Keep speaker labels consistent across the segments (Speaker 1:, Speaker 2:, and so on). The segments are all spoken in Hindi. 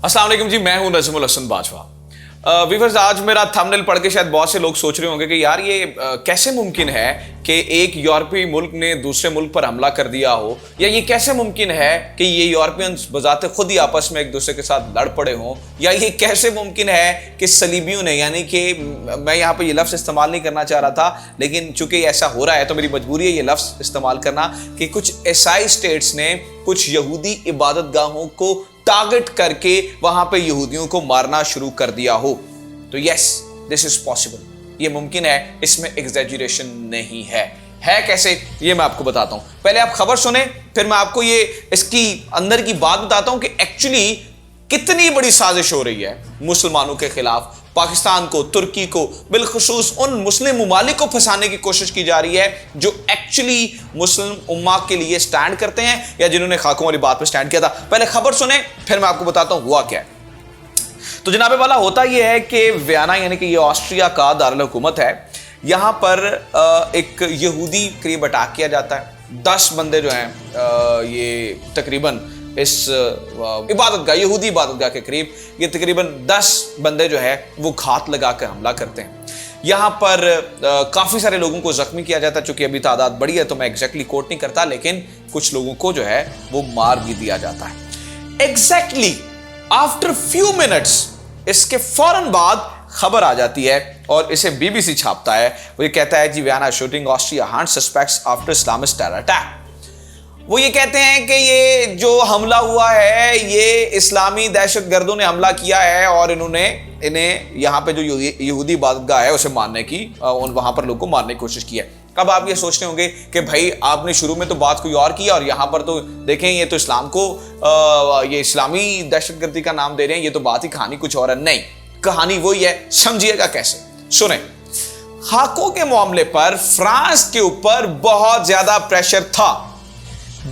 Speaker 1: अस्सलाम वालेकुम जी, मैं हूं नजमुल हसन बाजवा। व्यूअर्स, आज मेरा थंबनेल पढ़ के शायद बहुत से लोग सोच रहे होंगे कि यार ये कैसे मुमकिन है कि एक यूरोपीय मुल्क ने दूसरे मुल्क पर हमला कर दिया हो, या ये कैसे मुमकिन है कि ये यूरोपियंस बजाते खुद ही आपस में एक दूसरे के साथ लड़ पड़े हों, या ये कैसे मुमकिन है कि सलीबियों ने, यानी कि मैं यहाँ पर ये लफ्ज़ इस्तेमाल नहीं करना चाह रहा था, लेकिन चूंकि ऐसा हो रहा है तो मेरी मजबूरी है ये लफ्ज़ इस्तेमाल करना, कि कुछ ईसाई स्टेट्स ने कुछ यहूदी इबादत गाहों को टारगेट करके वहां पे यहूदियों को मारना शुरू कर दिया हो। तो यस, दिस इज पॉसिबल, ये मुमकिन है, इसमें एग्जैजुरेशन नहीं है। कैसे, ये मैं आपको बताता हूं। पहले आप खबर सुने, फिर मैं आपको ये इसकी अंदर की बात बताता हूं कि एक्चुअली कितनी बड़ी साजिश हो रही है मुसलमानों के खिलाफ। पाकिस्तान को, तुर्की को, बिलखुसूस उन मुस्लिम ममालिक को फंसाने की कोशिश की जा रही है जो एक्चुअली मुस्लिम उम्मा के लिए स्टैंड करते हैं, या जिन्होंने खाकों वाली बात पर स्टैंड किया था। पहले खबर सुने, फिर मैं आपको बताता हूं हुआ क्या है। तो जनाबे वाला होता यह है कि वियना, यानी कि ये ऑस्ट्रिया का दारुल हुकूमत है, यहां पर एक यहूदी करीब अटैक किया जाता है। 10 बंदे जो हैं ये तकरीबन इस इबादतगाह, यहूदी इबादतगाह के करीब ये तकरीबन 10 बंदे जो है वो घात लगा कर हमला करते हैं। यहाँ पर काफ़ी सारे लोगों को जख्मी किया जाता है। चूंकि अभी तादाद बड़ी है तो मैं एग्जैक्टली कोट नहीं करता, लेकिन कुछ लोगों को जो है वो मार भी दिया जाता है। एग्जैक्टली आफ्टर फ्यू मिनट्स, इसके फौरन बाद खबर आ जाती है और इसे बीबीसी छापता है। वो ये कहता है जी, Vienna shooting, Austria hunt suspects after Islamist terror attack. वो ये कहते हैं कि ये जो हमला हुआ है ये इस्लामी दहशतगर्दों ने हमला किया है और इन्हें यहाँ पे जो यहूदी इबादतगाह है उसे मारने की, वहां पर लोगों को मारने की कोशिश की है। अब आप ये सोचते होंगे कि भाई आपने शुरू में तो बात कोई और की और यहाँ पर तो देखें ये तो इस्लाम को ये इस्लामी दहशतगर्दी का नाम दे रहे हैं, ये तो बात ही कहानी कुछ और है। नहीं, कहानी वही है, समझिएगा कैसे, सुने। खाकों के मामले पर फ्रांस के ऊपर बहुत ज्यादा प्रेशर था।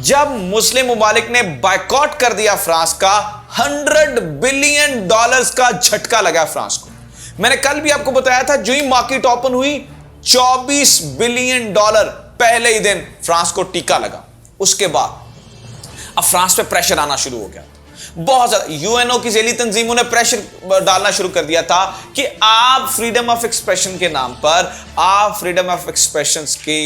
Speaker 1: जब मुस्लिम ममालिक ने बायकॉट कर दिया फ्रांस का, $100 बिलियन का झटका लगा फ्रांस को। मैंने कल भी आपको बताया था, जो ही मार्केट ओपन हुई $24 बिलियन पहले ही दिन फ्रांस को टीका लगा। उसके बाद अब फ्रांस पे प्रेशर आना शुरू हो गया, बहुत ज्यादा। यूएनओ की झेली तंजीमों ने प्रेशर डालना शुरू कर दिया था कि आप फ्रीडम ऑफ एक्सप्रेशन के नाम पर, आप फ्रीडम ऑफ एक्सप्रेशन के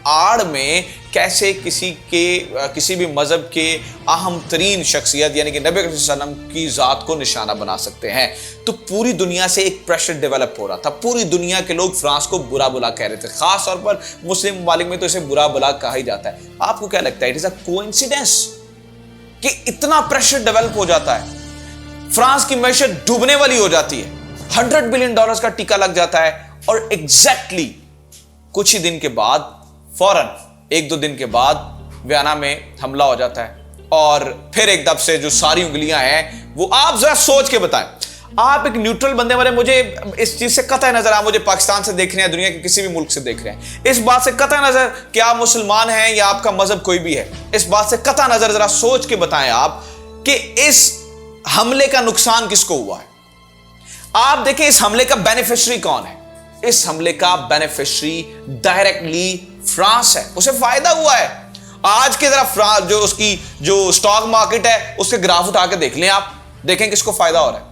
Speaker 1: आड़ में कैसे किसी भी मजहब के अहम तरीन शख्सियत यानी कि नबी सल्लल्लाहु अलैहि वसल्लम की जात को निशाना बना सकते हैं। तो पूरी दुनिया से एक प्रेशर डेवलप हो रहा था। पूरी दुनिया के लोग फ्रांस को बुरा बुला कह रहे थे, खास तौर पर मुस्लिम ममालिक में तो इसे बुरा बुला कहा ही जाता है। आपको क्या लगता है, इट इज अ कोइंसिडेंस कि इतना प्रेशर डेवलप हो जाता है, फ्रांस की मैशत डूबने वाली हो जाती है, $100 बिलियन का टीका लग जाता है, और एग्जैक्टली कुछ ही दिन के बाद, फौरन 1-2 दिन के बाद वियना में हमला हो जाता है। और फिर एकदम से जो सारी उंगलियां हैं वो आप जरा सोच के बताएं। आप एक न्यूट्रल बंदे वाले, मुझे इस चीज से कतई नजर, आप मुझे पाकिस्तान से देख रहे हैं, दुनिया के किसी भी मुल्क से देख रहे हैं, इस बात से कतई नजर कि आप मुसलमान हैं या आपका मजहब कोई भी है, इस बात से कतई नजर जरा सोच के बताएं आप कि इस हमले का नुकसान किसको हुआ है। आप देखें इस हमले का बेनिफिशियरी कौन है। इस हमले का बेनिफिशियरी डायरेक्टली फ्रांस है, उसे फायदा हुआ है। आज के जरा फ्रांस जो उसकी जो स्टॉक मार्केट है उसके ग्राफ उठा के देख लें, आप देखें किसको फायदा हो रहा है।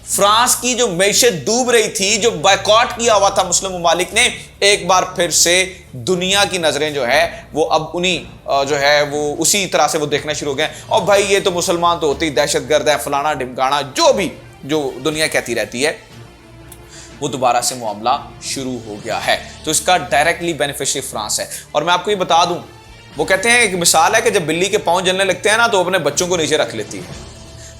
Speaker 1: फ्रांस की जो मैशत डूब रही थी, जो बायकॉट किया हुआ था मुस्लिम ममालिक ने, एक बार फिर से दुनिया की नजरें जो है वो अब उन्हीं जो है वो उसी तरह से वो देखना शुरू हो गए। और भाई ये तो मुसलमान तो होते ही दहशतगर्द है, फलाना ढिमकाना, जो भी जो दुनिया कहती रहती है, वो दोबारा से मामला शुरू हो गया है। तो इसका डायरेक्टली बेनिफिशियरी फ्रांस है। और मैं आपको ये बता दूं, वो कहते हैं एक मिसाल है कि जब बिल्ली के पांव जलने लगते हैं ना तो अपने बच्चों को नीचे रख लेती है।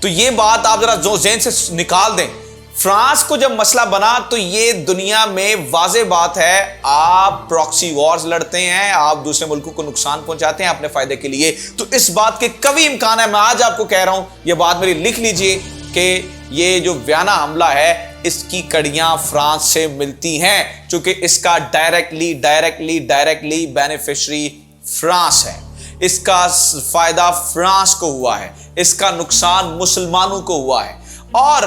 Speaker 1: तो ये बात आप जरा जो ज़हन से निकाल दें। फ्रांस को जब मसला बना तो ये दुनिया में वाज़ेह बात है, आप प्रॉक्सी वॉर्स लड़ते हैं, आप दूसरे मुल्कों को नुकसान पहुंचाते हैं अपने फायदे के लिए। तो इस बात के कभी इम्कान है, मैं आज आपको कह रहा हूं, ये बात मेरी लिख लीजिए कि ये जो वियना हमला है इसकी कड़ियां फ्रांस से मिलती हैं, क्योंकि इसका डायरेक्टली बेनिफिशियरी फ्रांस है। इसका फायदा फ्रांस को हुआ है, इसका नुकसान मुसलमानों को हुआ है। और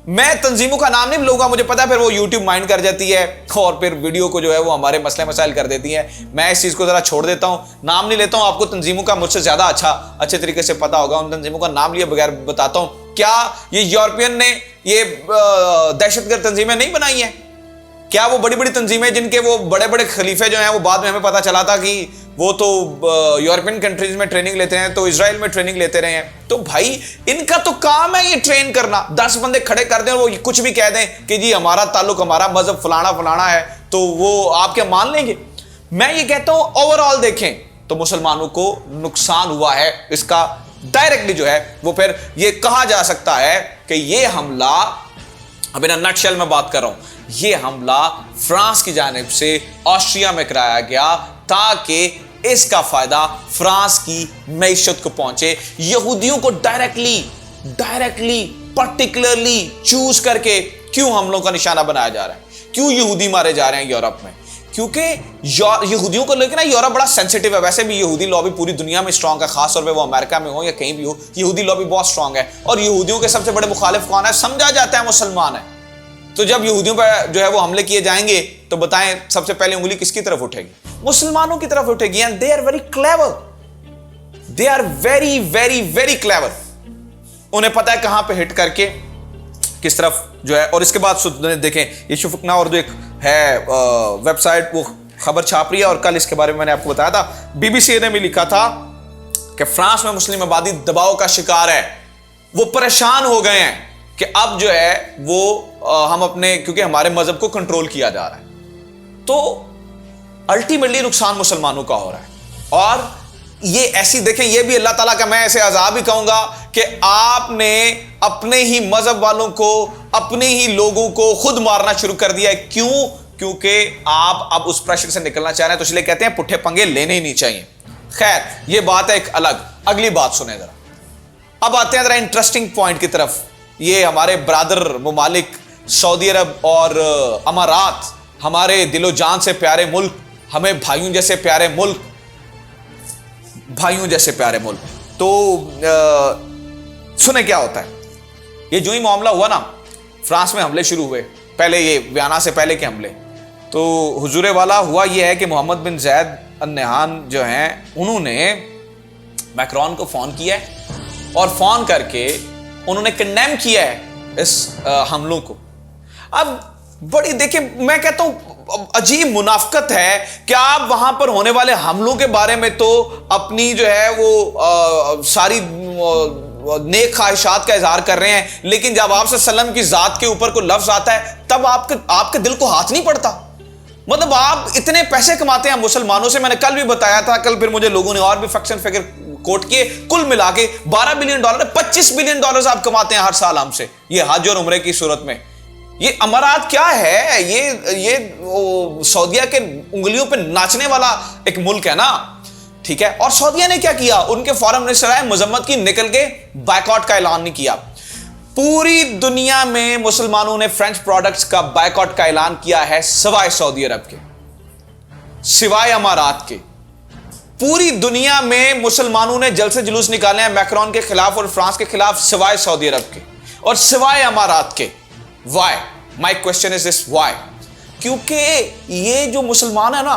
Speaker 1: मैं तंजीमों का नाम नहीं लूंगा, मुझे पता है फिर वो यूट्यूब माइंड कर जाती है और फिर वीडियो को जो है वो हमारे मसले मसाइल कर देती है। मैं इस चीज़ को ज़रा छोड़ देता हूँ, नाम नहीं लेता हूँ। आपको तंजीमों का मुझसे ज़्यादा अच्छे तरीके से पता होगा, उन तंजीमों का नाम लिए बगैर बताता हूँ क्या ये यूरोपियन ने ये दहशतगर्द तंजीमें नहीं बनाई हैं? क्या वो बड़ी बड़ी तंजीमें जिनके वो बड़े बड़े खलीफे जो हैं वो बाद में हमें पता चला था कि वो तो यूरोपियन कंट्रीज में ट्रेनिंग लेते हैं, तो इजराइल में ट्रेनिंग लेते रहे हैं। तो भाई इनका तो काम है ये ट्रेन करना। 10 बंदे खड़े कर दें और वो कुछ भी कह दें कि जी हमारा ताल्लुक, हमारा मजहब फलाना फलाना है, तो वो आप क्या मान लेंगे? मैं ये कहता हूं ओवरऑल देखें तो मुसलमानों को नुकसान हुआ है इसका डायरेक्टली जो है वो फिर ये कहा जा सकता है कि ये हमला, अब इन नटशेल में बात कर रहा हूं, ये हमला फ्रांस की जानिब से ऑस्ट्रिया में कराया गया ताकि इसका फायदा फ्रांस की मईशत को पहुंचे। यहूदियों को डायरेक्टली पर्टिकुलरली चूज करके क्यों हमलों का निशाना बनाया जा रहा है? क्यों यहूदी मारे जा रहे हैं यूरोप में? क्योंकि यहूदियों को लेकर ना यूरोप बड़ा सेंसिटिव है। वैसे भी यहूदी लॉबी पूरी दुनिया में स्ट्रांग है, खासतौर पे वो अमेरिका में हो या कहीं भी हो, यहूदी लॉबी बहुत स्ट्रांग है। और यहूदियों के सबसे बड़े मुखालिफ कौन है? समझा जाता है मुसलमान है। तो जब यहूदियों पर जो है वो हमले किए जाएंगे तो बताएं सबसे पहले उंगली किसकी तरफ उठेगी? मुसलमानों की तरफ उठेगी। And they are very clever, they are very very very clever. उन्हें पता है कहां पे हिट करके किस तरफ जो है। और इसके बाद देखें ये शुफकना और जो एक है वेबसाइट वो खबर छाप रही है, और कल इसके बारे में मैंने आपको बताया था, बीबीसी ने भी लिखा था कि फ्रांस में मुस्लिम आबादी दबाव का शिकार है। वो परेशान हो गए हैं कि अब जो है वो हम अपने, क्योंकि हमारे मजहब को कंट्रोल किया जा रहा है, तो अल्टीमेटली नुकसान मुसलमानों का हो रहा है। और ये ऐसी देखें, ये भी अल्लाह ताला का मैं ऐसे अजाब ही कहूंगा कि आपने अपने ही मजहब वालों को, अपने ही लोगों को खुद मारना शुरू कर दिया है। क्यों? क्योंकि आप अब उस प्रेशर से निकलना चाह रहे हैं, तो इसलिए कहते हैं पुट्ठे पंगे लेने ही नहीं चाहिए। खैर ये बात है एक अलग। अगली बात सुने जरा। अब आते हैं जरा इंटरेस्टिंग पॉइंट की तरफ। ये हमारे ब्रादर ममालिक सऊदी अरब और अमारात, हमारे दिलो जान से प्यारे मुल्क, हमें भाइयों जैसे प्यारे मुल्क, तो सुने क्या होता है। ये जो ही मामला हुआ ना, फ्रांस में हमले शुरू हुए, पहले ये वियना से पहले के हमले, तो हुजूरे वाला हुआ ये है कि मोहम्मद बिन ज़ैद अल नहयान जो हैं उन्होंने मैक्रोन को फ़ोन किया है और फ़ोन करके उन्होंने कंडेम किया है इस हमलों को। अब बड़ी देखिए, मैं कहता हूं अजीब मुनाफकत है कि आप वहां पर होने वाले हमलों के बारे में तो अपनी जो है वो सारी नेक ख्वाहिशात का इजहार कर रहे हैं, लेकिन जब आपसे सल्लम की जात के ऊपर कोई लफ्ज आता है तब आपके दिल को हाथ नहीं पड़ता। मतलब आप इतने पैसे कमाते हैं मुसलमानों से, मैंने कल भी बताया था, कल फिर मुझे लोगों ने और भी फैक्शन फिगर कोट किए, कुल मिला के $12 बिलियन, $25 बिलियन आप कमाते हैं हर साल हमसे, ये हज और उम्रे की सूरत में। ये अमारात क्या है? ये सऊदिया के उंगलियों पे नाचने वाला एक मुल्क है ना, ठीक है। और सऊदिया ने क्या किया? उनके फॉरेन मिनिस्टर आए, मजम्मत की, निकल के बायकॉट का ऐलान नहीं किया। पूरी दुनिया में मुसलमानों ने फ्रेंच प्रोडक्ट्स का बायकॉट का ऐलान किया है, सिवाय सऊदी अरब के, सिवाय अमारात के। पूरी दुनिया में मुसलमानों ने जलसे जुलूस निकाले हैं मैक्रोन के खिलाफ और फ्रांस के खिलाफ, सिवाय सऊदी अरब के और सिवाय अमारात के। Why? My question is this, why? क्योंकि ये जो मुसलमान है ना,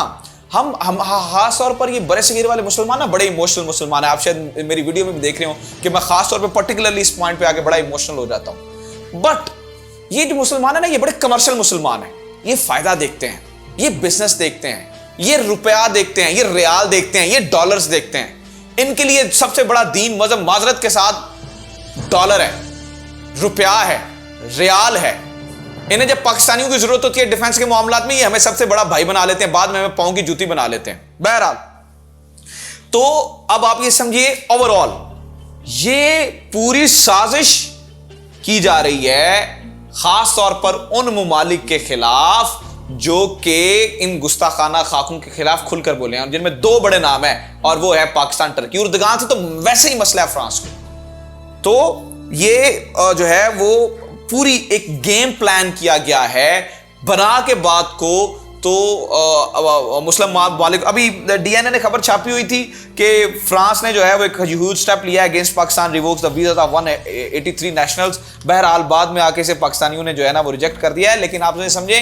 Speaker 1: हम खास तौर पर ये बड़े सगीर वाले मुसलमान ना बड़े इमोशनल मुसलमान है। आप शायद मेरी वीडियो में भी देख रहे हो कि मैं खास तौर पे पर्टिकुलरली इस पॉइंट पे आके बड़ा इमोशनल हो जाता हूं। बट ये जो मुसलमान है ना, ये बड़े कमर्शियल मुसलमान है। ये फायदा देखते हैं, ये बिजनेस देखते हैं, ये रुपया देखते हैं, ये रियाल देखते हैं, ये डॉलर्स देखते हैं। इनके लिए सबसे बड़ा दीन मजहब माजरत के साथ डॉलर है, रुपया है, रियाल है। इन्हें जब पाकिस्तानियों की जरूरत होती है डिफेंस के मामलात में, ये हमें सबसे बड़ा भाई बना लेते हैं, बाद में हमें पांव की जूती बना लेते हैं। बहरहाल, तो अब आप ये समझिए ओवरऑल ये पूरी साजिश की जा रही है खास तौर पर उन ममालिक के खिलाफ जो कि इन गुस्ताखाना खाकों के खिलाफ खुलकर बोले हैं, जिनमें 2 बड़े नाम हैं, और वो है पाकिस्तान, टर्की। उर्दगान से तो वैसे ही मसला है फ्रांस को। तो ये जो है वो पूरी एक गेम प्लान किया गया है बना के बात को। तो मुस्लिम मालिक, अभी डीएनए ने खबर छापी हुई थी कि फ्रांस ने जो है वो एक ह्यूज स्टेप लिया है against Pakistan, revokes the visa of 183 nationals. बहरहाल बाद में आके से पाकिस्तानियों ने जो है ना वो रिजेक्ट कर दिया है। लेकिन आप समझे,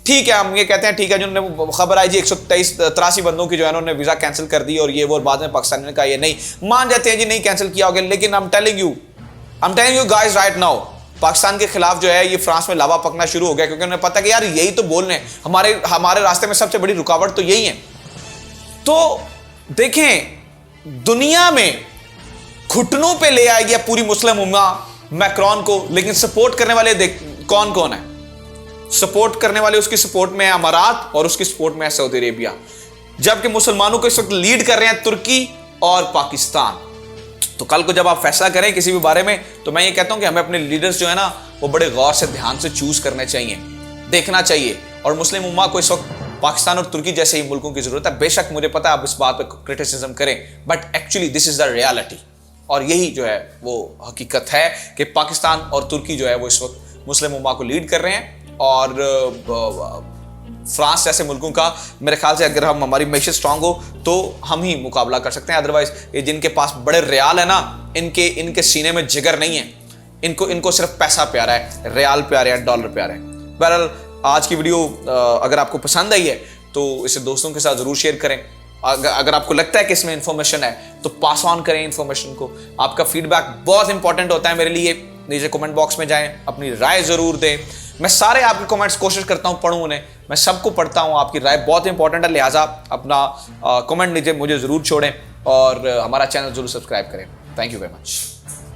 Speaker 1: ठीक है, हम ये कहते हैं ठीक है, जिन्होंने खबर आई जी 183 बंदों की जो है उन्होंने वीजा कैंसिल कर दी और ये वो, बाद में पाकिस्तानियों ने कहा ये नहीं मान जाते हैं जी, नहीं कैंसिल किया होगा। लेकिन हम telling you I am telling you guys right now, Pakistan के खिलाफ जो है ये फ्रांस में लावा पकना शुरू हो गया, क्योंकि उन्हें पता कि यार यही तो बोल रहे हैं, हमारे रास्ते में सबसे बड़ी रुकावट तो यही है। तो देखें, दुनिया में घुटनों पे ले आई गया पूरी मुस्लिम उम्मा मैक्रोन को, लेकिन सपोर्ट करने वाले कौन कौन है? सपोर्ट करने वाले उसकी सपोर्ट में है अमारात और उसकी सपोर्ट में है सऊदी अरेबिया, जबकि मुसलमानों को इस वक्त लीड कर रहे हैं तुर्की और पाकिस्तान। तो कल को जब आप फैसला करें किसी भी बारे में, तो मैं ये कहता हूं कि हमें अपने लीडर्स जो है ना वो बड़े गौर से ध्यान से चूज करने चाहिए, देखना चाहिए। और मुस्लिम उम्मा को इस वक्त पाकिस्तान और तुर्की जैसे ही मुल्कों की जरूरत है। बेशक मुझे पता है आप इस बात पर क्रिटिसिज्म करें, but actually this is the reality. और यही जो है वो हकीकत है कि पाकिस्तान और तुर्की जो है वो इस वक्त मुस्लिम उम्मा को लीड कर रहे हैं। और फ्रांस जैसे मुल्कों का मेरे ख्याल से अगर हमारी मैशत स्ट्रांग हो तो हम ही मुकाबला कर सकते हैं। अदरवाइज ये जिनके पास बड़े रियाल है ना, इनके सीने में जिगर नहीं है, इनको सिर्फ पैसा प्यारा है, रियाल प्यारे हैं, डॉलर प्यारे हैं। बहरहाल आज की वीडियो अगर आपको पसंद आई है तो इसे दोस्तों के साथ जरूर शेयर करें। अगर आपको लगता है कि इसमें इंफॉर्मेशन है तो पास ऑन करें इंफॉर्मेशन को। आपका फीडबैक बहुत इंपॉर्टेंट होता है मेरे लिए। नीचे कमेंट बॉक्स में जाएं, अपनी राय जरूर दें। मैं सारे आपके कमेंट्स कोशिश करता हूं पढ़ूं उन्हें, मैं सबको पढ़ता हूं। आपकी राय बहुत इंपॉर्टेंट है, लिहाजा अपना कमेंट नीचे मुझे जरूर छोड़ें और हमारा चैनल जरूर सब्सक्राइब करें। Thank you very much.